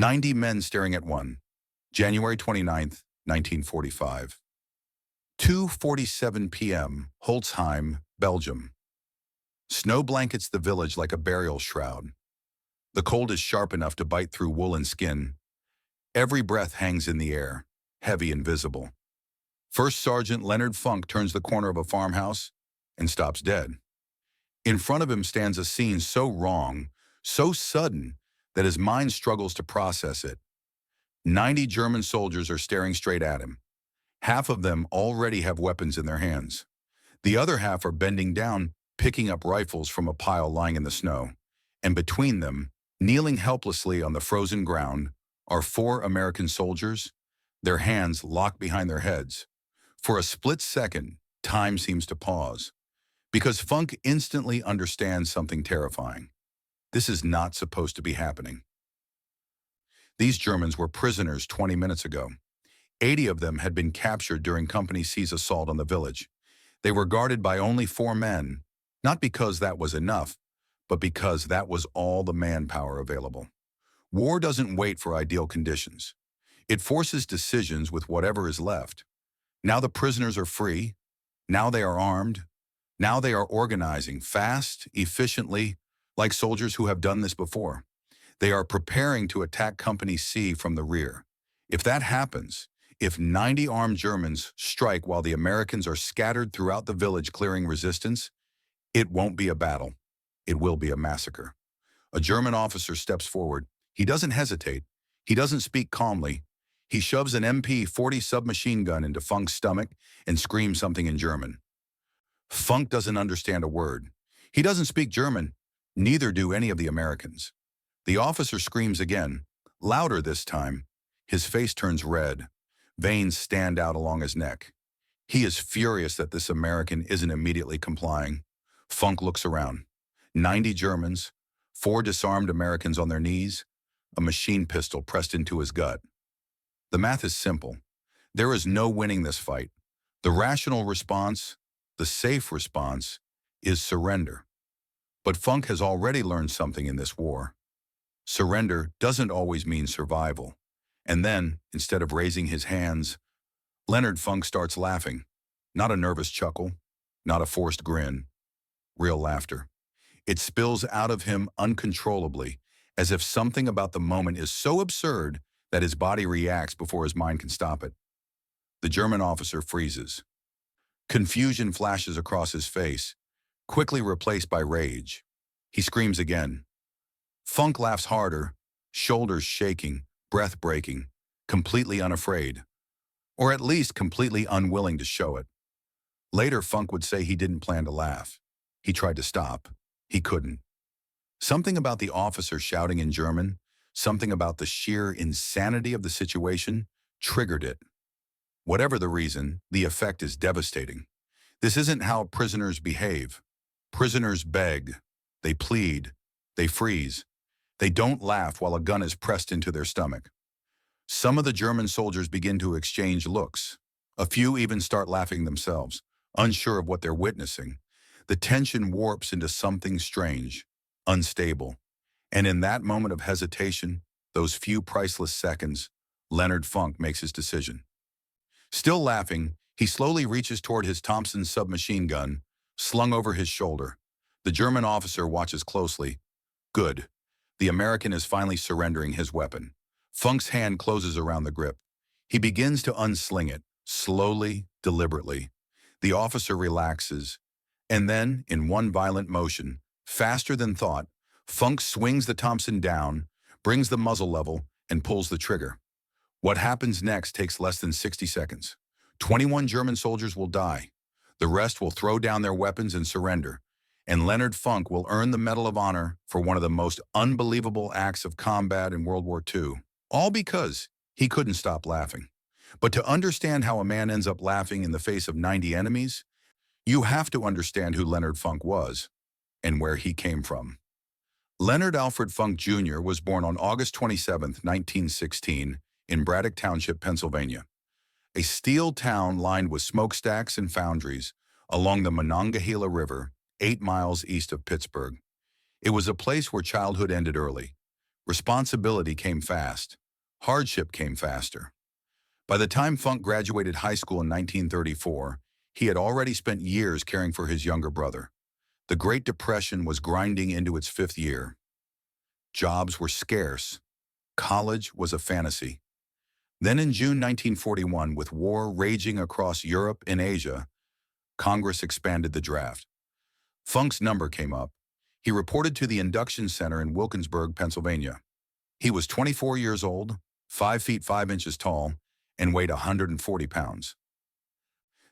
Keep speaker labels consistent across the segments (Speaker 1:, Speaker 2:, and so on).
Speaker 1: 90 men staring at one. January 29th, 1945. 2:47 p.m., Holzheim, Belgium. Snow blankets the village like a burial shroud. The cold is sharp enough to bite through woolen skin. Every breath hangs in the air, heavy and visible. First Sergeant Leonard Funk turns the corner of a farmhouse and stops dead. In front of him stands a scene so wrong, so sudden, that his mind struggles to process it. 90 German soldiers are staring straight at him. Half of them already have weapons in their hands. The other half are bending down, picking up rifles from a pile lying in the snow. And between them, kneeling helplessly on the frozen ground, are 4 American soldiers, their hands locked behind their heads. For a split second, time seems to pause, because Funk instantly understands something terrifying. This is not supposed to be happening. These Germans were prisoners 20 minutes ago. 80 of them had been captured during Company C's assault on the village. They were guarded by only 4 men, not because that was enough, but because that was all the manpower available. War doesn't wait for ideal conditions. It forces decisions with whatever is left. Now the prisoners are free. Now they are armed. Now they are organizing fast, efficiently, like soldiers who have done this before. They are preparing to attack Company C from the rear. If that happens, if 90 armed Germans strike while the Americans are scattered throughout the village clearing resistance, it won't be a battle. It will be a massacre. A German officer steps forward. He doesn't hesitate. He doesn't speak calmly. He shoves an MP-40 submachine gun into Funk's stomach and screams something in German. Funk doesn't understand a word. He doesn't speak German. Neither do any of the Americans. The officer screams again, louder this time. His face turns red. Veins stand out along his neck. He is furious that this American isn't immediately complying. Funk looks around. 90 Germans, 4 disarmed Americans on their knees, a machine pistol pressed into his gut. The math is simple. There is no winning this fight. The rational response, the safe response, is surrender. But Funk has already learned something in this war. Surrender doesn't always mean survival. And then, instead of raising his hands, Leonard Funk starts laughing. Not a nervous chuckle, not a forced grin. Real laughter. It spills out of him uncontrollably, as if something about the moment is so absurd that his body reacts before his mind can stop it. The German officer freezes. Confusion flashes across his face, quickly replaced by rage. He screams again. Funk laughs harder, shoulders shaking, breath breaking, completely unafraid, or at least completely unwilling to show it. Later, Funk would say he didn't plan to laugh. He tried to stop. He couldn't. Something about the officer shouting in German, something about the sheer insanity of the situation, triggered it. Whatever the reason, the effect is devastating. This isn't how prisoners behave. Prisoners beg. They plead. They freeze. They don't laugh while a gun is pressed into their stomach. Some of the German soldiers begin to exchange looks. A few even start laughing themselves, unsure of what they're witnessing. The tension warps into something strange, unstable. And in that moment of hesitation, those few priceless seconds, Leonard Funk makes his decision. Still laughing, he slowly reaches toward his Thompson submachine gun, slung over his shoulder. The German officer watches closely. Good. The American is finally surrendering his weapon. Funk's hand closes around the grip. He begins to unsling it, slowly, deliberately. The officer relaxes. And then, in one violent motion, faster than thought, Funk swings the Thompson down, brings the muzzle level, and pulls the trigger. What happens next takes less than 60 seconds. 21 German soldiers will die. The rest will throw down their weapons and surrender. And Leonard Funk will earn the Medal of Honor for one of the most unbelievable acts of combat in World War II. All because he couldn't stop laughing. But to understand how a man ends up laughing in the face of 90 enemies, you have to understand who Leonard Funk was and where he came from. Leonard Alfred Funk Jr. was born on August 27, 1916, in Braddock Township, Pennsylvania, a steel town lined with smokestacks and foundries along the Monongahela River, 8 miles east of Pittsburgh. It was a place where childhood ended early. Responsibility came fast. Hardship came faster. By the time Funk graduated high school in 1934, he had already spent years caring for his younger brother. The Great Depression was grinding into its fifth year. Jobs were scarce. College was a fantasy. Then in June 1941, with war raging across Europe and Asia, Congress expanded the draft. Funk's number came up. He reported to the induction center in Wilkinsburg, Pennsylvania. He was 24 years old, 5 feet 5 inches tall, and weighed 140 pounds.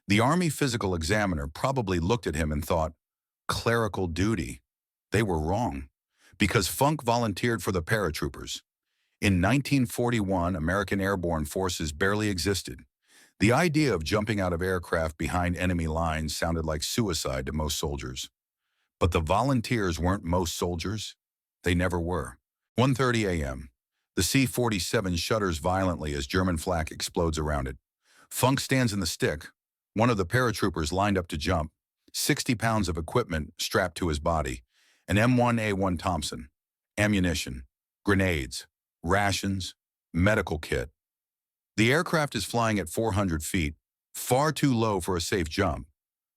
Speaker 1: The Army physical examiner probably looked at him and thought, clerical duty. They were wrong, because Funk volunteered for the paratroopers. In 1941, American airborne forces barely existed. The idea of jumping out of aircraft behind enemy lines sounded like suicide to most soldiers. But the volunteers weren't most soldiers. They never were. 1:30 a.m. The C-47 shudders violently as German flak explodes around it. Funk stands in the stick. One of the paratroopers lined up to jump, 60 pounds of equipment strapped to his body, an M1A1 Thompson, ammunition, grenades, rations, medical kit. The aircraft is flying at 400 feet, far too low for a safe jump,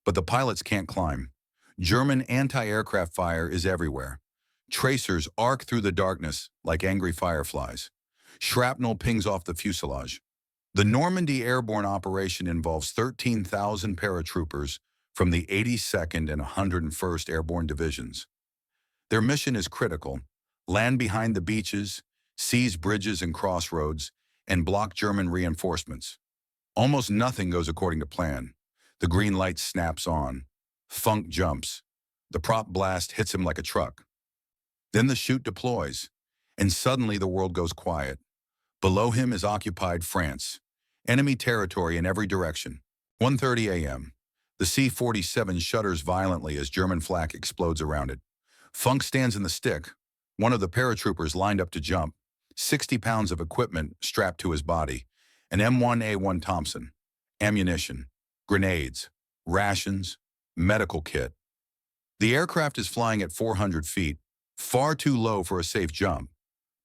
Speaker 1: but the pilots can't climb. German anti-aircraft fire is everywhere. Tracers arc through the darkness like angry fireflies. Shrapnel pings off the fuselage. The Normandy airborne operation involves 13,000 paratroopers from the 82nd and 101st Airborne Divisions. Their mission is critical: land behind the beaches, seize bridges and crossroads, and block German reinforcements. Almost nothing goes according to plan. The green light snaps on. Funk jumps. The prop blast hits him like a truck. Then the chute deploys, and suddenly the world goes quiet. Below him is occupied France. Enemy territory in every direction. 1:30 a.m. The C-47 shudders violently as German flak explodes around it. Funk stands in the stick. One of the paratroopers lined up to jump, 60 pounds of equipment strapped to his body, an M1A1 Thompson, ammunition, grenades, rations, medical kit. The aircraft is flying at 400 feet, far too low for a safe jump,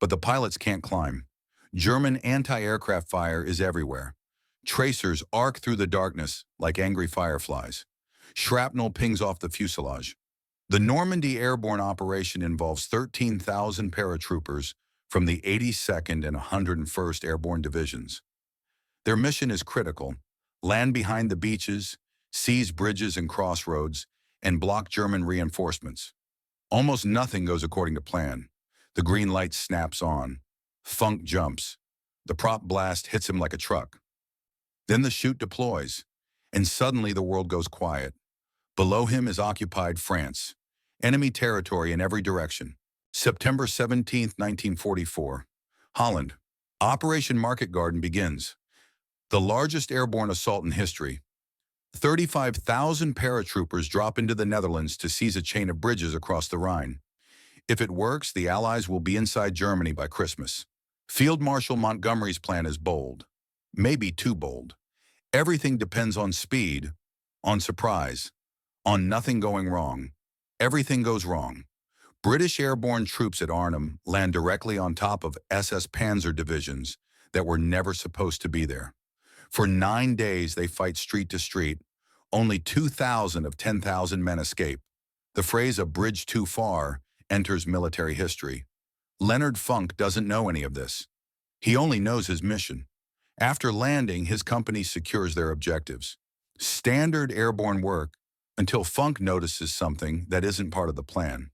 Speaker 1: but the pilots can't climb. German anti-aircraft fire is everywhere. Tracers arc through the darkness like angry fireflies. Shrapnel pings off the fuselage. The Normandy airborne operation involves 13,000 paratroopers from the 82nd and 101st Airborne Divisions. Their mission is critical: land behind the beaches, seize bridges and crossroads, and block German reinforcements. Almost nothing goes according to plan. The green light snaps on. Funk jumps. The prop blast hits him like a truck. Then the chute deploys, and suddenly the world goes quiet. Below him is occupied France. Enemy territory in every direction. September 17, 1944. Holland. Operation Market Garden begins. The largest airborne assault in history. 35,000 paratroopers drop into the Netherlands to seize a chain of bridges across the Rhine. If it works, the Allies will be inside Germany by Christmas. Field Marshal Montgomery's plan is bold. Maybe too bold. Everything depends on speed, on surprise, on nothing going wrong. Everything goes wrong. British airborne troops at Arnhem land directly on top of SS Panzer divisions that were never supposed to be there. For 9 days, they fight street to street. Only 2,000 of 10,000 men escape. The phrase "a bridge too far" enters military history. Leonard Funk doesn't know any of this. He only knows his mission. After landing, his company secures their objectives. Standard airborne work until Funk notices something that isn't part of the plan.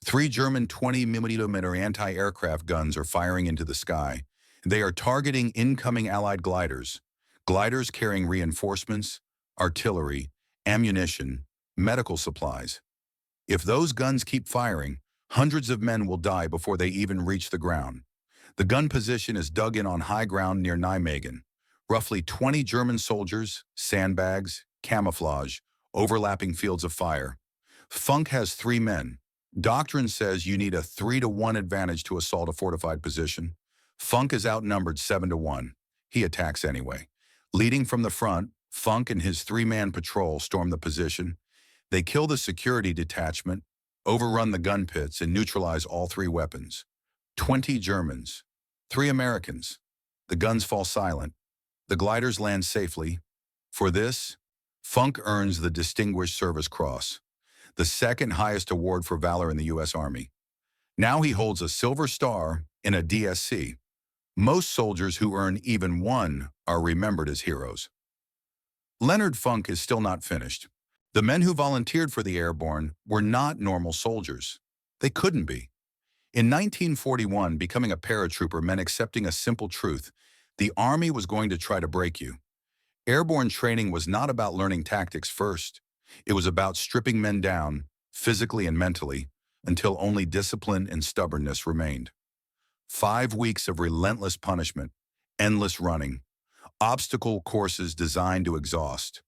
Speaker 1: 3 German 20mm anti-aircraft guns are firing into the sky. They are targeting incoming Allied gliders. Gliders carrying reinforcements, artillery, ammunition, medical supplies. If those guns keep firing, hundreds of men will die before they even reach the ground. The gun position is dug in on high ground near Nijmegen. Roughly 20 German soldiers, sandbags, camouflage, overlapping fields of fire. Funk has 3 men. Doctrine says you need a 3-to-1 advantage to assault a fortified position. Funk is outnumbered 7-to-1. He attacks anyway. Leading from the front, Funk and his 3-man patrol storm the position. They kill the security detachment, overrun the gun pits, and neutralize all 3 weapons. 20 Germans, 3 Americans. The guns fall silent. The gliders land safely. For this, Funk earns the Distinguished Service Cross, the second highest award for valor in the U.S. Army. Now he holds a Silver Star and a DSC. Most soldiers who earn even one are remembered as heroes. Leonard Funk is still not finished. The men who volunteered for the airborne were not normal soldiers. They couldn't be. In 1941, becoming a paratrooper meant accepting a simple truth: the Army was going to try to break you. Airborne training was not about learning tactics first. It was about stripping men down, physically and mentally, until only discipline and stubbornness remained. 5 weeks of relentless punishment, endless running, obstacle courses designed to exhaust,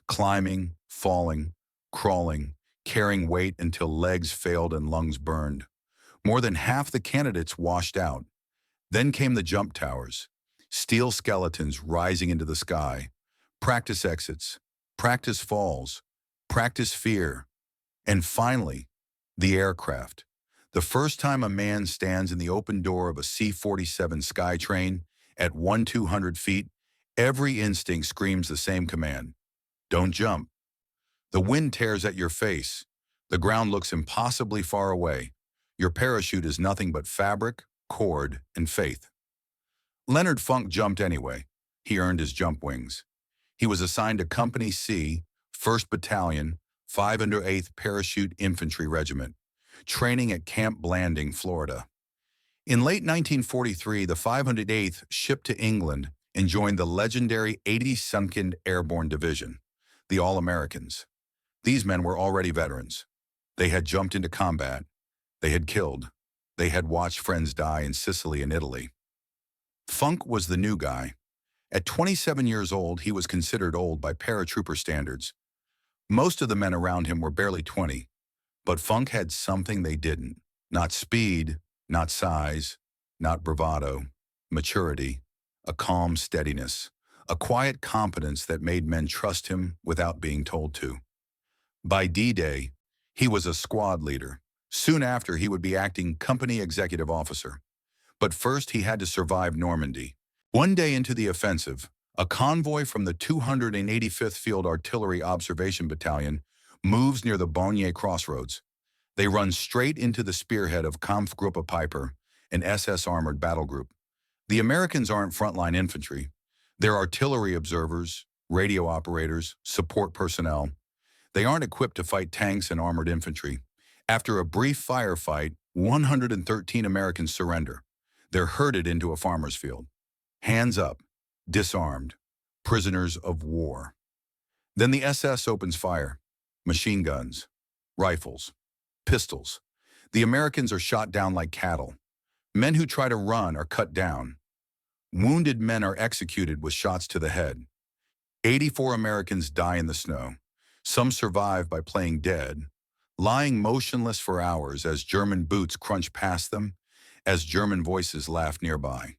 Speaker 1: climbing, falling, crawling, carrying weight until legs failed and lungs burned. More than half the candidates washed out. Then came the jump towers, steel skeletons rising into the sky, practice exits, practice falls, practice fear, and finally, the aircraft. The first time a man stands in the open door of a C-47 Skytrain at 1,200 feet, every instinct screams the same command: don't jump. The wind tears at your face. The ground looks impossibly far away. Your parachute is nothing but fabric, cord, and faith. Leonard Funk jumped anyway. He earned his jump wings. He was assigned to Company C, 1st Battalion, 508th Parachute Infantry Regiment, training at Camp Blanding, Florida. In late 1943, the 508th shipped to England and joined the legendary 82nd Airborne Division, the All-Americans. These men were already veterans. They had jumped into combat. They had killed. They had watched friends die in Sicily and Italy. Funk was the new guy. At 27 years old, he was considered old by paratrooper standards. Most of the men around him were barely 20, but Funk had something they didn't. Not speed, not size, not bravado, maturity, a calm steadiness, a quiet competence that made men trust him without being told to. By D-Day, he was a squad leader. Soon after, he would be acting company executive officer. But first, he had to survive Normandy. One day into the offensive, a convoy from the 285th Field Artillery Observation Battalion moves near the Bonnier Crossroads. They run straight into the spearhead of Kampfgruppe Piper, an SS armored battle group. The Americans aren't frontline infantry. They're artillery observers, radio operators, support personnel. They aren't equipped to fight tanks and armored infantry. After a brief firefight, 113 Americans surrender. They're herded into a farmer's field. Hands up, disarmed, prisoners of war. Then the SS opens fire. Machine guns, rifles, pistols. The Americans are shot down like cattle. Men who try to run are cut down. Wounded men are executed with shots to the head. 84 Americans die in the snow. Some survive by playing dead, lying motionless for hours as German boots crunch past them, as German voices laugh nearby.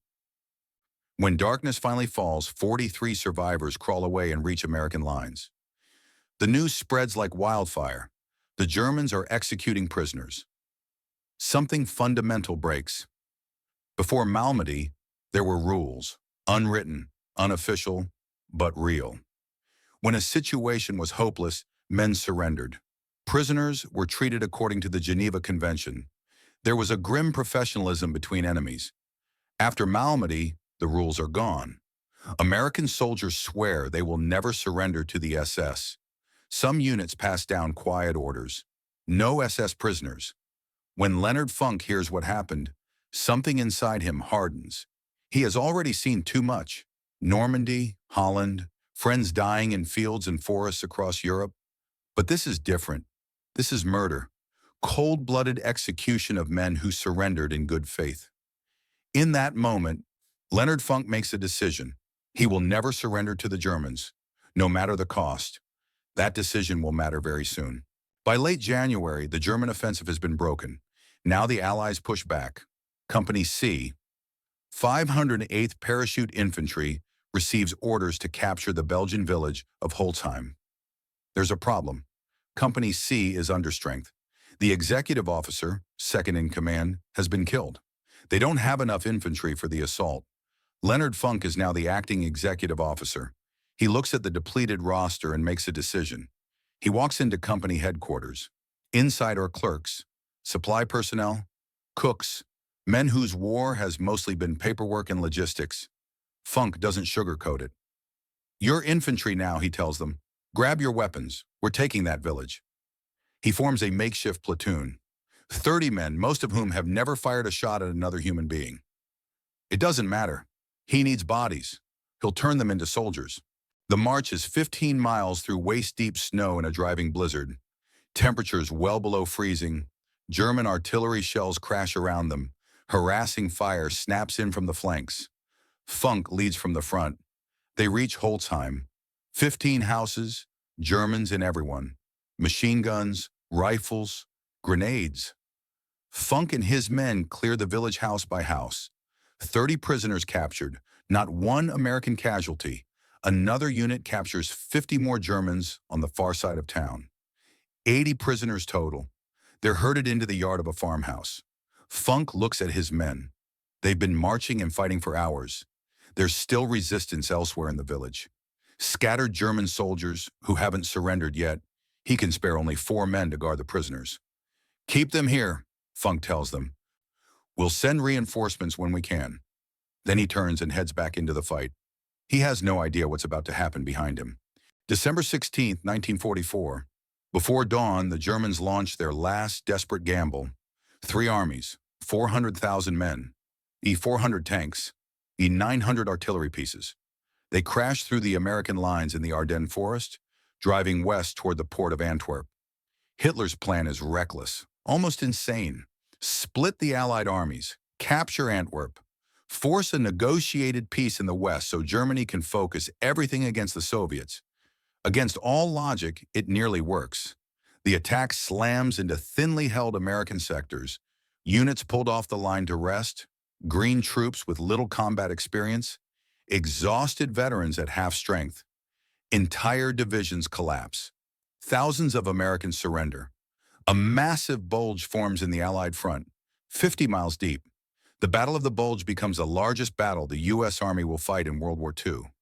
Speaker 1: When darkness finally falls, 43 survivors crawl away and reach American lines. The news spreads like wildfire. The Germans are executing prisoners. Something fundamental breaks. Before Malmedy, there were rules, unwritten, unofficial, but real. When a situation was hopeless, men surrendered. Prisoners were treated according to the Geneva Convention. There was a grim professionalism between enemies. After Malmedy, the rules are gone. American soldiers swear they will never surrender to the SS. Some units pass down quiet orders. No SS prisoners. When Leonard Funk hears what happened, something inside him hardens. He has already seen too much. Normandy, Holland, friends dying in fields and forests across Europe. But this is different. This is murder. Cold-blooded execution of men who surrendered in good faith. In that moment, Leonard Funk makes a decision. He will never surrender to the Germans, no matter the cost. That decision will matter very soon. By late January, the German offensive has been broken. Now the Allies push back. Company C, 508th Parachute Infantry, receives orders to capture the Belgian village of Holzheim. There's a problem. Company C is understrength. The executive officer, second in command, has been killed. They don't have enough infantry for the assault. Leonard Funk is now the acting executive officer. He looks at the depleted roster and makes a decision. He walks into company headquarters. Inside are clerks, supply personnel, cooks, men whose war has mostly been paperwork and logistics. Funk doesn't sugarcoat it. "You're infantry now," he tells them. "Grab your weapons. We're taking that village." He forms a makeshift platoon. 30 men, most of whom have never fired a shot at another human being. It doesn't matter. He needs bodies. He'll turn them into soldiers. The march is 15 miles through waist-deep snow in a driving blizzard. Temperatures well below freezing. German artillery shells crash around them. Harassing fire snaps in from the flanks. Funk leads from the front. They reach Holzheim. 15 houses, Germans and everyone. Machine guns, rifles, grenades. Funk and his men clear the village house by house. 30 prisoners captured, not one American casualty. Another unit captures 50 more Germans on the far side of town. 80 prisoners total. They're herded into the yard of a farmhouse. Funk looks at his men. They've been marching and fighting for hours. There's still resistance elsewhere in the village. Scattered German soldiers who haven't surrendered yet. He can spare only 4 men to guard the prisoners. "Keep them here," Funk tells them. "We'll send reinforcements when we can." Then he turns and heads back into the fight. He has no idea what's about to happen behind him. December 16th, 1944. Before dawn, the Germans launched their last desperate gamble. 3 armies, 400,000 men, E-400 tanks, E-900 artillery pieces. They crashed through the American lines in the Ardennes forest, driving west toward the port of Antwerp. Hitler's plan is reckless, almost insane. Split the Allied armies, capture Antwerp, force a negotiated peace in the West so Germany can focus everything against the Soviets. Against all logic, it nearly works. The attack slams into thinly held American sectors, units pulled off the line to rest, green troops with little combat experience, exhausted veterans at half strength. Entire divisions collapse. Thousands of Americans surrender. A massive bulge forms in the Allied front, 50 miles deep. The Battle of the Bulge becomes the largest battle the U.S. Army will fight in World War II.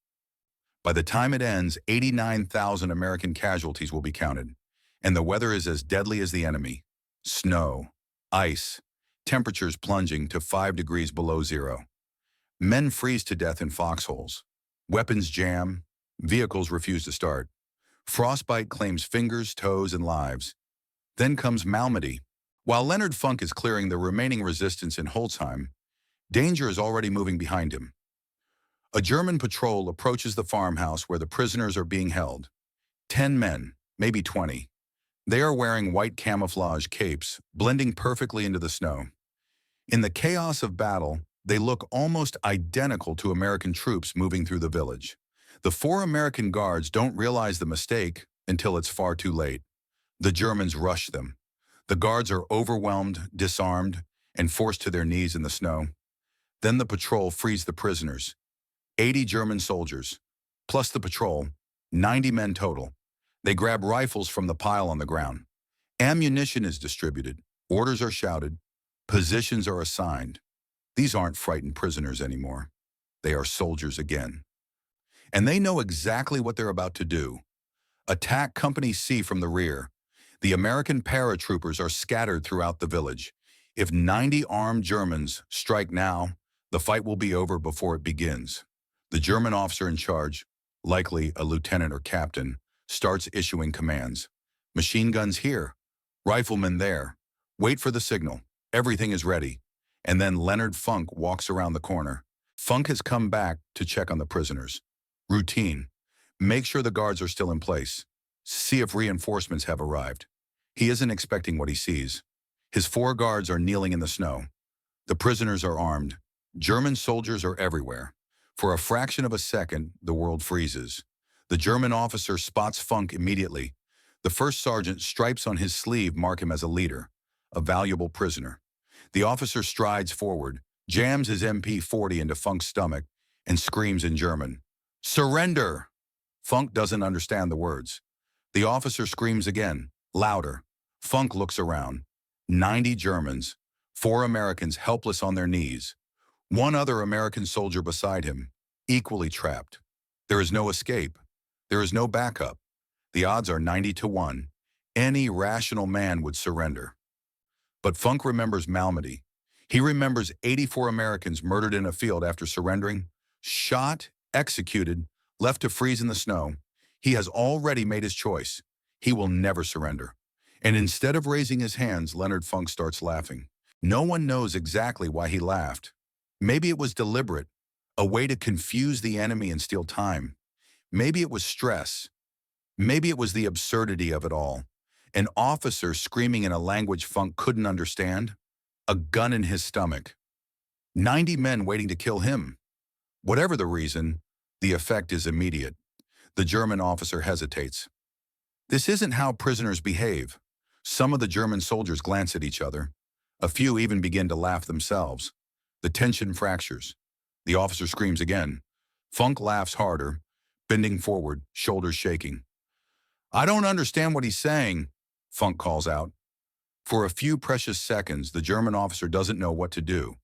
Speaker 1: By the time it ends, 89,000 American casualties will be counted, and the weather is as deadly as the enemy. Snow, ice, temperatures plunging to 5 degrees below zero. Men freeze to death in foxholes. Weapons jam. Vehicles refuse to start. Frostbite claims fingers, toes, and lives. Then comes Normandy. While Leonard Funk is clearing the remaining resistance in Holzheim, danger is already moving behind him. A German patrol approaches the farmhouse where the prisoners are being held. 10 men, maybe 20. They are wearing white camouflage capes, blending perfectly into the snow. In the chaos of battle, they look almost identical to American troops moving through the village. The 4 American guards don't realize the mistake until it's far too late. The Germans rush them. The guards are overwhelmed, disarmed, and forced to their knees in the snow. Then the patrol frees the prisoners. 80 German soldiers, plus the patrol, 90 men total. They grab rifles from the pile on the ground. Ammunition is distributed. Orders are shouted. Positions are assigned. These aren't frightened prisoners anymore. They are soldiers again. And they know exactly what they're about to do. Attack Company C from the rear. The American paratroopers are scattered throughout the village. If 90 armed Germans strike now, the fight will be over before it begins. The German officer in charge, likely a lieutenant or captain, starts issuing commands. Machine guns here, riflemen there. Wait for the signal. Everything is ready. And then Leonard Funk walks around the corner. Funk has come back to check on the prisoners. Routine. Make sure the guards are still in place. See if reinforcements have arrived. He isn't expecting what he sees. His 4 guards are kneeling in the snow. The prisoners are armed. German soldiers are everywhere. For a fraction of a second, the world freezes. The German officer spots Funk immediately. The first sergeant stripes on his sleeve mark him as a leader, a valuable prisoner. The officer strides forward, jams his MP-40 into Funk's stomach, and screams in German, "Surrender!" Funk doesn't understand the words. The officer screams again, louder. Funk looks around. 90 Germans, 4 Americans helpless on their knees. One other American soldier beside him, equally trapped. There is no escape. There is no backup. The odds are 90-1. Any rational man would surrender. But Funk remembers Malmedy. He remembers 84 Americans murdered in a field after surrendering, shot, executed, left to freeze in the snow. He has already made his choice. He will never surrender. And instead of raising his hands, Leonard Funk starts laughing. No one knows exactly why he laughed. Maybe it was deliberate, a way to confuse the enemy and steal time. Maybe it was stress. Maybe it was the absurdity of it all. An officer screaming in a language Funk couldn't understand. A gun in his stomach. 90 men waiting to kill him. Whatever the reason, the effect is immediate. The German officer hesitates. This isn't how prisoners behave. Some of the German soldiers glance at each other. A few even begin to laugh themselves. The tension fractures. The officer screams again. Funk laughs harder, bending forward, shoulders shaking. "I don't understand what he's saying," Funk calls out. For a few precious seconds, the German officer doesn't know what to do,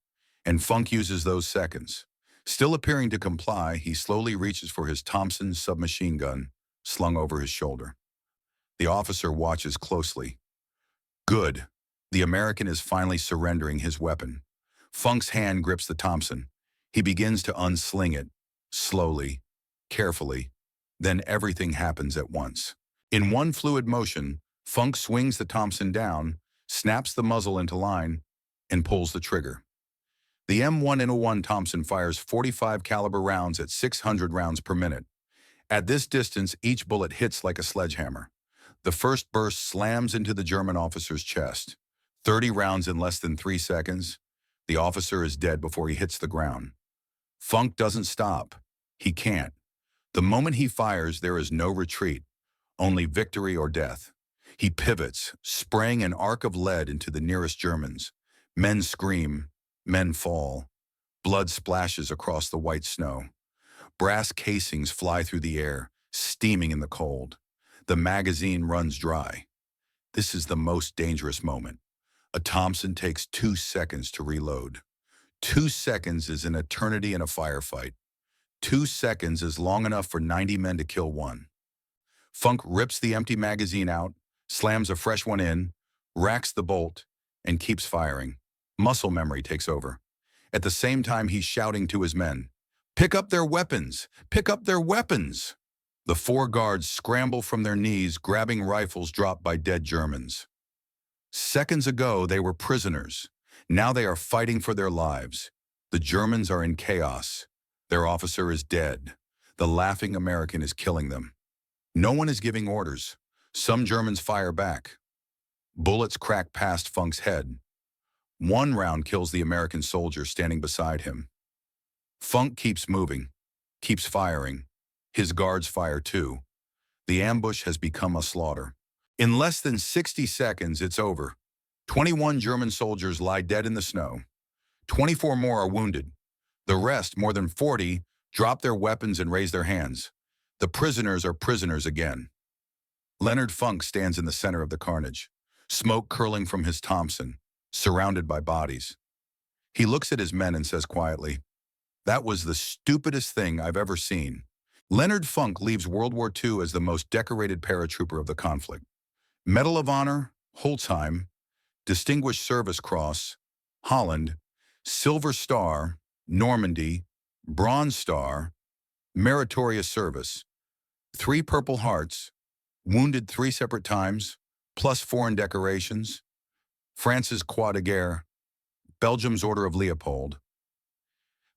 Speaker 1: and Funk uses those seconds. Still appearing to comply, he slowly reaches for his Thompson submachine gun, slung over his shoulder. The officer watches closely. Good. The American is finally surrendering his weapon. Funk's hand grips the Thompson. He begins to unsling it, slowly, carefully. Then everything happens at once. In one fluid motion, Funk swings the Thompson down, snaps the muzzle into line, and pulls the trigger. The M101 Thompson fires 45 caliber rounds at 600 rounds per minute. At this distance, each bullet hits like a sledgehammer. The first burst slams into the German officer's chest. 30 rounds in less than 3 seconds. The officer is dead before he hits the ground. Funk doesn't stop. He can't. The moment he fires, there is no retreat, only victory or death. He pivots, spraying an arc of lead into the nearest Germans. Men scream, men fall. Blood splashes across the white snow. Brass casings fly through the air, steaming in the cold. The magazine runs dry. This is the most dangerous moment. A Thompson takes 2 seconds to reload. 2 seconds is an eternity in a firefight. 2 seconds is long enough for 90 men to kill one. Funk rips the empty magazine out, slams a fresh one in, racks the bolt, and keeps firing. Muscle memory takes over. At the same time, he's shouting to his men, "Pick up their weapons! Pick up their weapons!" The 4 guards scramble from their knees, grabbing rifles dropped by dead Germans. Seconds ago, they were prisoners. Now they are fighting for their lives. The Germans are in chaos. Their officer is dead. The laughing American is killing them. No one is giving orders. Some Germans fire back. Bullets crack past Funk's head. One round kills the American soldier standing beside him. Funk keeps moving, keeps firing. His guards fire too. The ambush has become a slaughter. In less than 60 seconds, it's over. 21 German soldiers lie dead in the snow. 24 more are wounded. The rest, more than 40, drop their weapons and raise their hands. The prisoners are prisoners again. Leonard Funk stands in the center of the carnage, smoke curling from his Thompson, surrounded by bodies. He looks at his men and says quietly, "That was the stupidest thing I've ever seen." Leonard Funk leaves World War II as the most decorated paratrooper of the conflict. Medal of Honor, Holzheim, Distinguished Service Cross, Holland, Silver Star, Normandy, Bronze Star, Meritorious Service, 3 Purple Hearts, wounded 3 separate times, plus foreign decorations, France's Croix de Guerre, Belgium's Order of Leopold,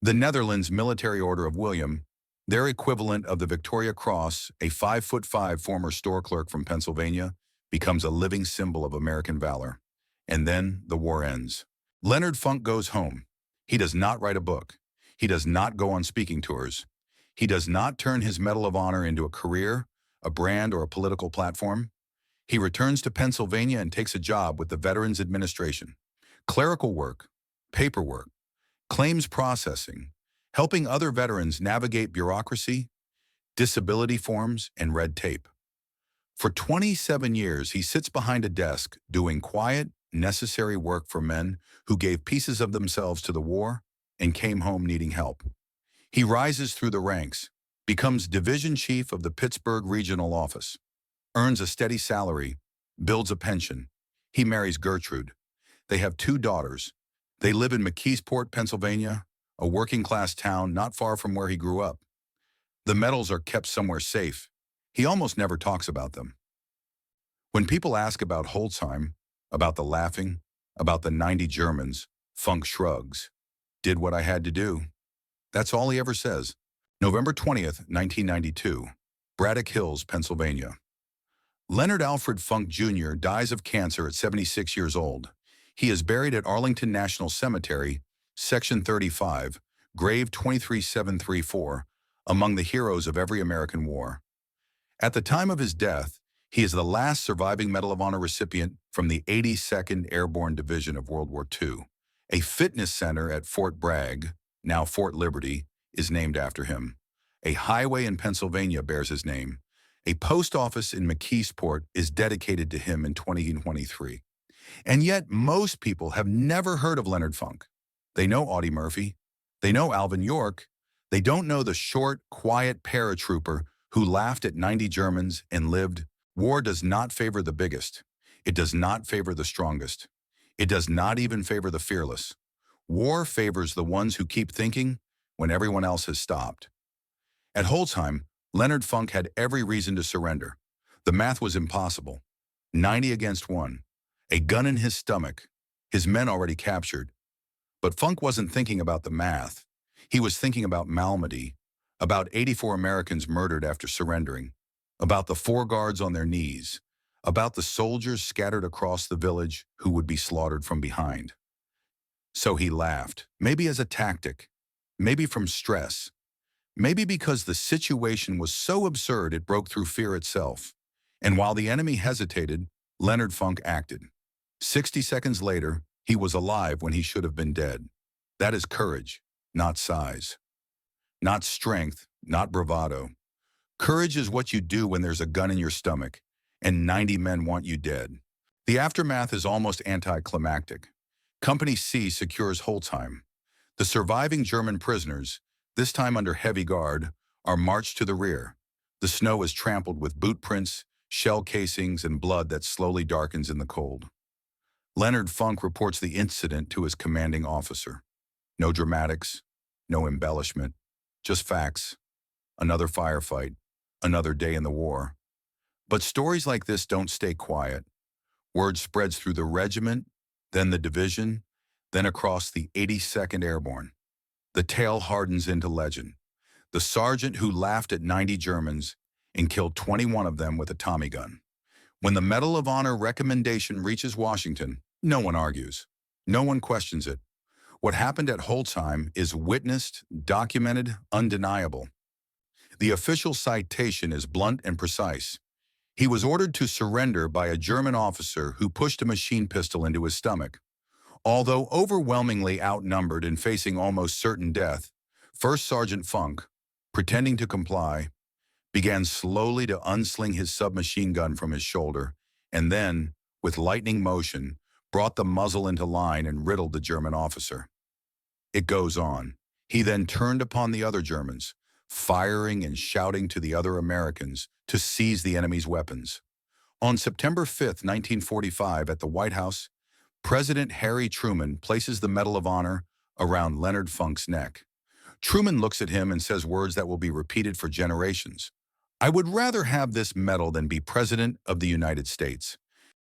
Speaker 1: the Netherlands' Military Order of William, their equivalent of the Victoria Cross, a 5'5" former store clerk from Pennsylvania, becomes a living symbol of American valor. And then the war ends. Leonard Funk goes home. He does not write a book. He does not go on speaking tours. He does not turn his Medal of Honor into a career, a brand, or a political platform. He returns to Pennsylvania and takes a job with the Veterans Administration. Clerical work, paperwork, claims processing, helping other veterans navigate bureaucracy, disability forms, and red tape. For 27 years, he sits behind a desk doing quiet, necessary work for men who gave pieces of themselves to the war and came home needing help. He rises through the ranks, becomes division chief of the Pittsburgh Regional Office, earns a steady salary, builds a pension. He marries Gertrude. They have 2 daughters. They live in McKeesport, Pennsylvania, a working-class town not far from where he grew up. The medals are kept somewhere safe. He almost never talks about them. When people ask about Holzheim, about the laughing, about the 90 Germans, Funk shrugs. Did what I had to do. That's all he ever says. November 20th, 1992, Braddock Hills, Pennsylvania. Leonard Alfred Funk Jr. dies of cancer at 76 years old. He is buried at Arlington National Cemetery, Section 35, grave 23734, among the heroes of every American war. At the time of his death, he is the last surviving Medal of Honor recipient from the 82nd Airborne Division of World War II. A fitness center at Fort Bragg, now Fort Liberty, is named after him. A highway in Pennsylvania bears his name. A post office in McKeesport is dedicated to him in 2023. And yet, most people have never heard of Leonard Funk. They know Audie Murphy. They know Alvin York. They don't know the short, quiet paratrooper who laughed at 90 Germans and lived. War does not favor the biggest. It does not favor the strongest. It does not even favor the fearless. War favors the ones who keep thinking when everyone else has stopped. At Holzheim, Leonard Funk had every reason to surrender. The math was impossible. 90 against 1. A gun in his stomach. His men already captured. But Funk wasn't thinking about the math. He was thinking about Malmedy, about 84 Americans murdered after surrendering, about the 4 guards on their knees, about the soldiers scattered across the village who would be slaughtered from behind. So he laughed, maybe as a tactic, maybe from stress, maybe because the situation was so absurd it broke through fear itself. And while the enemy hesitated, Leonard Funk acted. 60 seconds later, he was alive when he should have been dead. That is courage, not size. Not strength, not bravado. Courage is what you do when there's a gun in your stomach and 90 men want you dead. The aftermath is almost anticlimactic. Company C secures Holzheim. The surviving German prisoners, this time under heavy guard, are marched to the rear. The snow is trampled with boot prints, shell casings, and blood that slowly darkens in the cold. Leonard Funk reports the incident to his commanding officer. No dramatics, no embellishment, just facts. Another firefight, another day in the war. But stories like this don't stay quiet. Word spreads through the regiment, then the division, then across the 82nd Airborne. The tale hardens into legend. The sergeant who laughed at 90 Germans and killed 21 of them with a Tommy gun. When the Medal of Honor recommendation reaches Washington, no one argues. No one questions it. What happened at Holzheim is witnessed, documented, undeniable. The official citation is blunt and precise. He was ordered to surrender by a German officer who pushed a machine pistol into his stomach. Although overwhelmingly outnumbered and facing almost certain death, First Sergeant Funk, pretending to comply, began slowly to unsling his submachine gun from his shoulder, and then, with lightning motion, brought the muzzle into line and riddled the German officer. It goes on. He then turned upon the other Germans, firing and shouting to the other Americans to seize the enemy's weapons. On September 5, 1945, at the White House, President Harry Truman places the Medal of Honor around Leonard Funk's neck. Truman looks at him and says words that will be repeated for generations. "I would rather have this medal than be President of the United States."